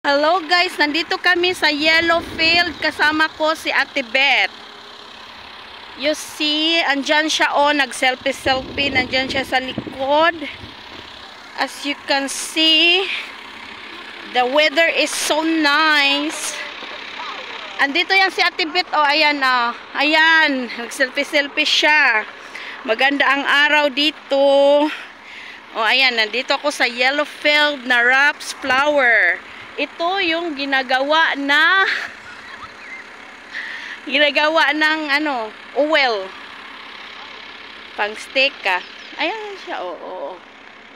Hello guys, nandito kami sa yellow field. Kasama ko si Ate Beth. You see, andyan siya nag-selfie. Nandyan siya sa likod. As you can see, the weather is so nice. Andito yan si Ate Beth. Ayan na. Ayan, nag-selfie siya. Maganda ang araw dito. Ayan, nandito ako sa yellow field na Raps flower. Ito yung ginagawa ng oil. Pang steak ka. Ayan siya.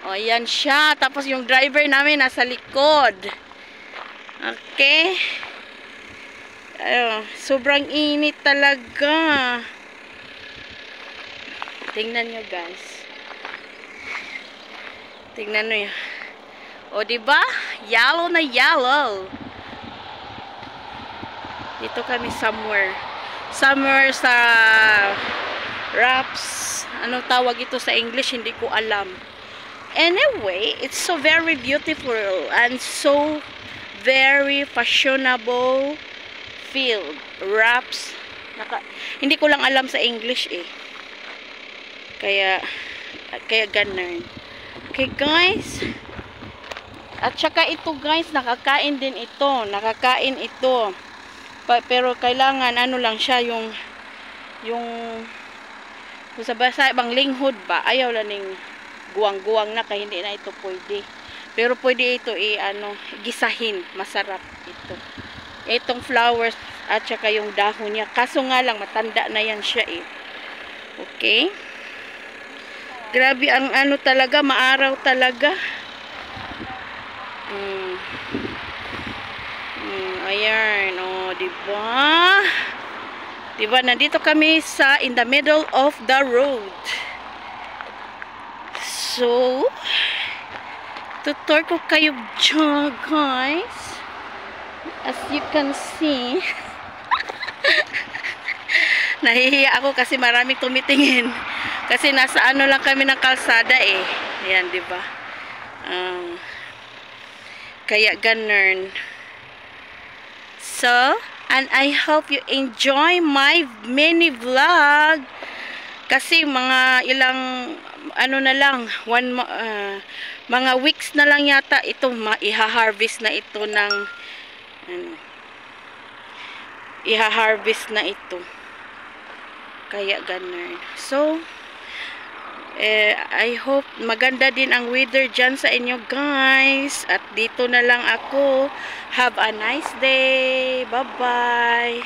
Ayan siya. Tapos yung driver namin nasa likod. Okay. Sobrang init talaga. Tingnan nyo guys. Tingnan nyo yan. Diba? Yellow na yellow. Dito kami somewhere sa Raps. Ano tawag ito sa English? Hindi ko alam. Anyway, it's so very beautiful and so very fashionable field. Raps. Hindi ko lang alam sa English eh. Kaya ganun. Okay guys. At saka ito guys, nakakain din ito. Pero kailangan lang siya yung basa ibang linghod ba. Ayaw lang ning guwang-guwang na kaya hindi na ito pwede. Pero pwede ito gisahin. Masarap ito. Itong flowers at saka yung dahon niya. Kaso nga lang matanda na yan siya eh. Okay? Grabe ang talaga, maaraw talaga. Ayan, diba? Diba, nandito kami in the middle of the road. So, tutor ko kayo dyan, guys. As you can see, nahihiya ako kasi maraming tumitingin. Kasi nasa lang kami ng kalsada eh. Ayan, diba? Kaya ganun. So, and I hope you enjoy my mini vlog. Kasi mga ilang na lang, mga weeks na lang yata ito iha-harvest na ito ng iha-harvest na ito. Kaya ganun. So, I hope maganda din ang weather dyan sa inyo guys. At dito na lang ako. Have a nice day. Bye-bye.